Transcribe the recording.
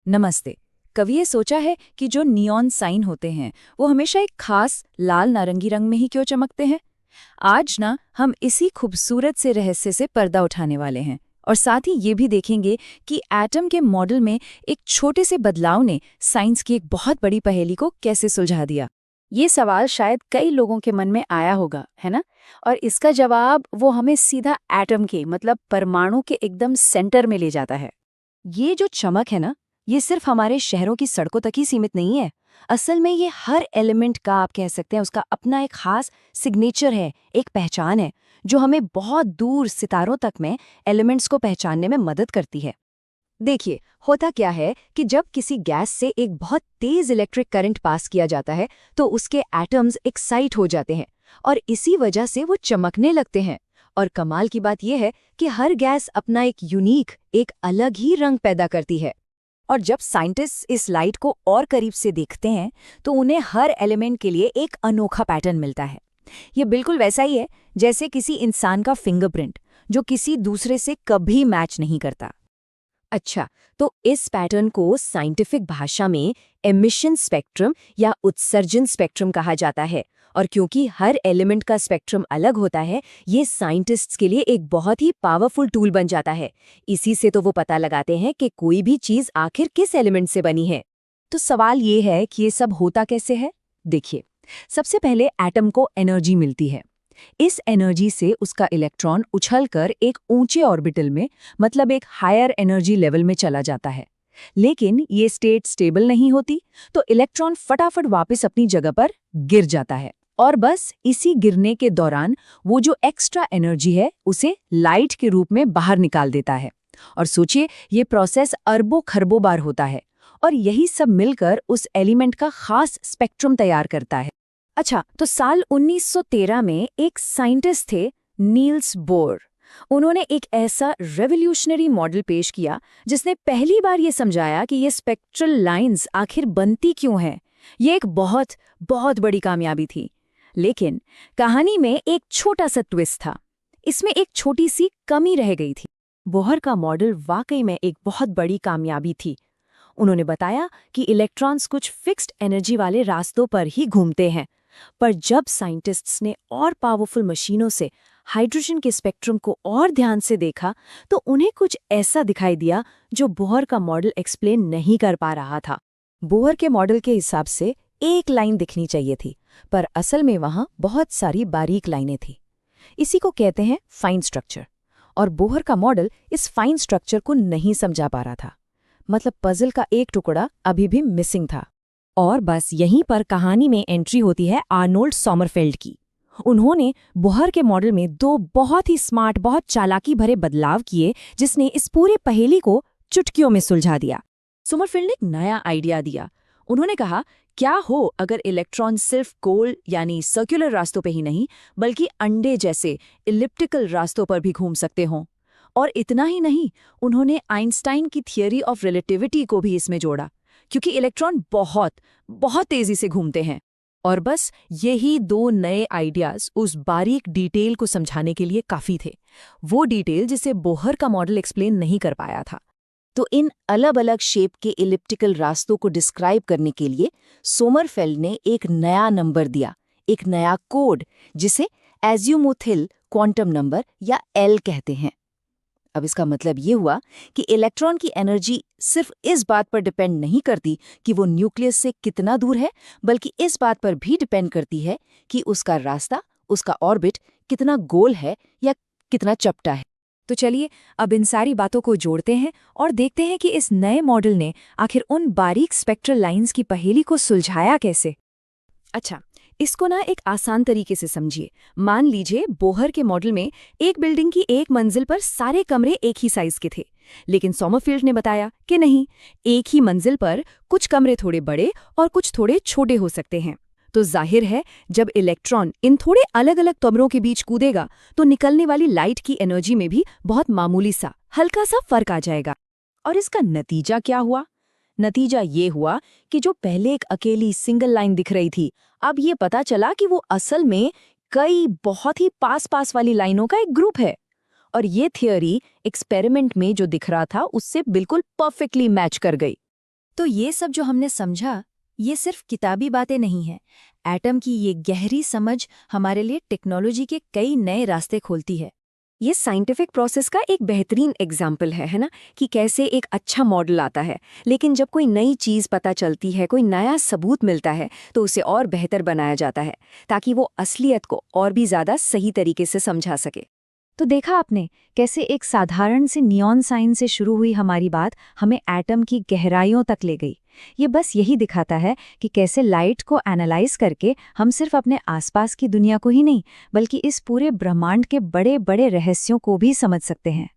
नमस्ते। कभी ये सोचा है कि जो नियॉन साइन होते हैं वो हमेशा एक खास लाल नारंगी रंग में ही क्यों चमकते हैं? आज ना हम इसी खूबसूरत से रहस्य से पर्दा उठाने वाले हैं और साथ ही ये भी देखेंगे कि एटम के मॉडल में एक छोटे से बदलाव ने साइंस की एक बहुत बड़ी पहेली को कैसे सुलझा दिया। ये सवाल शायद कई लोगों के मन में आया होगा, है ना? और इसका जवाब वो हमें सीधा एटम के मतलब परमाणु के एकदम सेंटर में ले जाता है। ये जो चमक है ना, ये सिर्फ हमारे शहरों की सड़कों तक ही सीमित नहीं है। असल में ये हर एलिमेंट का, आप कह सकते हैं, उसका अपना एक खास सिग्नेचर है, एक पहचान है जो हमें बहुत दूर सितारों तक में एलिमेंट्स को पहचानने में मदद करती है। देखिए, होता क्या है कि जब किसी गैस से एक बहुत तेज इलेक्ट्रिक करंट पास किया जाता है तो उसके एटम्स एक्साइट हो जाते हैं और इसी वजह से वो चमकने लगते हैं। और कमाल की बात यह है कि हर गैस अपना एक यूनिक, एक अलग ही रंग पैदा करती है। और जब साइंटिस्ट इस लाइट को और करीब से देखते हैं तो उन्हें हर एलिमेंट के लिए एक अनोखा पैटर्न मिलता है। ये बिल्कुल वैसा ही है जैसे किसी इंसान का फिंगरप्रिंट, जो किसी दूसरे से कभी मैच नहीं करता। अच्छा, तो इस पैटर्न को साइंटिफिक भाषा में एमिशन स्पेक्ट्रम या उत्सर्जन स्पेक्ट्रम कहा जाता है। और क्योंकि हर एलिमेंट का स्पेक्ट्रम अलग होता है, ये साइंटिस्ट्स के लिए एक बहुत ही पावरफुल टूल बन जाता है। इसी से तो वो पता लगाते हैं कि कोई भी चीज आखिर किस एलिमेंट से बनी है। तो सवाल ये है कि ये सब होता कैसे है? देखिए, सबसे पहले एटम को एनर्जी मिलती है। इस एनर्जी से उसका इलेक्ट्रॉन उछलकर एक ऊंचे ऑर्बिटल में, मतलब एक हायर एनर्जी लेवल में चला जाता है। लेकिन ये स्टेट स्टेबल नहीं होती, तो इलेक्ट्रॉन फटाफट वापस अपनी जगह पर गिर जाता है। और बस इसी गिरने के दौरान वो जो एक्स्ट्रा एनर्जी है उसे लाइट के रूप में बाहर निकाल देता है। और सोचिए, ये प्रोसेस अरबों खरबों बार होता है और यही सब मिलकर उस एलिमेंट का खास स्पेक्ट्रम तैयार करता है। अच्छा, तो साल 1913 में एक साइंटिस्ट थे, नील्स बोर। उन्होंने एक ऐसा रेवोल्यूशनरी मॉडल पेश किया जिसने पहली बार ये समझाया कि ये स्पेक्ट्रल लाइंस आखिर बनती क्यों हैं। ये एक बहुत बहुत बड़ी कामयाबी थी। लेकिन कहानी में एक छोटा सा ट्विस्ट था। इसमें एक छोटी सी कमी रह गई थी। बोहर का मॉडल वाकई में एक बहुत बड़ी कामयाबी थी। उन्होंने बताया कि इलेक्ट्रॉन्स कुछ फिक्स्ड एनर्जी वाले रास्तों पर ही घूमते हैं। पर जब साइंटिस्ट्स ने और पावरफुल मशीनों से हाइड्रोजन के स्पेक्ट्रम को और ध्यान से देखा तो उन्हें कुछ ऐसा दिखाई दिया जो बोहर का मॉडल एक्सप्लेन नहीं कर पा रहा था। बोहर के मॉडल के हिसाब से एक लाइन दिखनी चाहिए थी, पर असल में वहां बहुत सारी बारीक लाइनें थी। इसी को कहते हैं फाइन स्ट्रक्चर। और बोहर का मॉडल इस फाइन स्ट्रक्चर को नहीं समझा पा रहा था। मतलब पजल का एक टुकड़ा अभी भी मिसिंग था। और बस यहीं पर कहानी में एंट्री होती है आर्नोल्ड सोमरफेल्ड की। उन्होंने बोहर के मॉडल में दो बहुत ही स्मार्ट, बहुत चालाकी भरे बदलाव किए जिसने इस पूरे पहेली को चुटकियों में सुलझा दिया। सोमरफेल्ड ने एक नया आइडिया दिया। उन्होंने कहा, क्या हो अगर इलेक्ट्रॉन सिर्फ गोल यानी सर्कुलर रास्तों पे ही नहीं बल्कि अंडे जैसे इलिप्टिकल रास्तों पर भी घूम सकते हों। और इतना ही नहीं, उन्होंने आइंस्टाइन की थियरी ऑफ रिलेटिविटी को भी इसमें जोड़ा, क्योंकि इलेक्ट्रॉन बहुत बहुत तेजी से घूमते हैं। और बस यही दो नए आइडियाज उस बारीक डिटेल को समझाने के लिए काफी थे। वो डिटेल जिसे बोहर का मॉडल एक्सप्लेन नहीं कर पाया था। तो इन अलग अलग शेप के इलिप्टिकल रास्तों को डिस्क्राइब करने के लिए सोमरफेल्ड ने एक नया नंबर दिया, एक नया कोड, जिसे एज्यूमुथिल क्वांटम नंबर या एल कहते हैं। अब इसका मतलब ये हुआ कि इलेक्ट्रॉन की एनर्जी सिर्फ इस बात पर डिपेंड नहीं करती कि वो न्यूक्लियस से कितना दूर है, बल्कि इस बात पर भी डिपेंड करती है कि उसका रास्ता, उसका ऑर्बिट कितना गोल है या कितना चपटा है। तो चलिए अब इन सारी बातों को जोड़ते हैं और देखते हैं कि इस नए मॉडल ने आखिर उन बारीक स्पेक्ट्रल लाइंस की पहेली को सुलझाया कैसे। अच्छा, इसको ना एक आसान तरीके से समझिए। मान लीजिए बोहर के मॉडल में एक बिल्डिंग की एक मंजिल पर सारे कमरे एक ही साइज के थे, लेकिन सोमरफेल्ड ने बताया कि नहीं, एक ही मंजिल पर कुछ कमरे थोड़े बड़े और कुछ थोड़े छोटे हो सकते हैं। तो जाहिर है, जब इलेक्ट्रॉन इन थोड़े अलग अलग कमरों के बीच कूदेगा तो निकलने वाली लाइट की एनर्जी में भी बहुत मामूली सा, हल्का सा फर्क आ जाएगा। और इसका नतीजा क्या हुआ? नतीजा ये हुआ कि जो पहले एक अकेली सिंगल लाइन दिख रही थी, अब ये पता चला कि वो असल में कई बहुत ही पास पास वाली लाइनों का एक ग्रुप है। और ये थियरी एक्सपेरिमेंट में जो दिख रहा था उससे बिल्कुल परफेक्टली मैच कर गई। तो ये सब जो हमने समझा, ये सिर्फ किताबी बातें नहीं हैं। एटम की ये गहरी समझ हमारे लिए टेक्नोलॉजी के कई नए रास्ते खोलती है। ये साइंटिफिक प्रोसेस का एक बेहतरीन एग्जाम्पल है ना, कि कैसे एक अच्छा मॉडल आता है, लेकिन जब कोई नई चीज़ पता चलती है, कोई नया सबूत मिलता है, तो उसे और बेहतर बनाया जाता है, ताकि वो असलियत को और भी ज़्यादा सही तरीके से समझा सके। तो देखा आपने कैसे एक साधारण से नियॉन साइन से शुरू हुई हमारी बात हमें एटम की गहराइयों तक ले गई। ये बस यही दिखाता है कि कैसे लाइट को एनालाइज करके हम सिर्फ अपने आसपास की दुनिया को ही नहीं, बल्कि इस पूरे ब्रह्मांड के बड़े बड़े रहस्यों को भी समझ सकते हैं।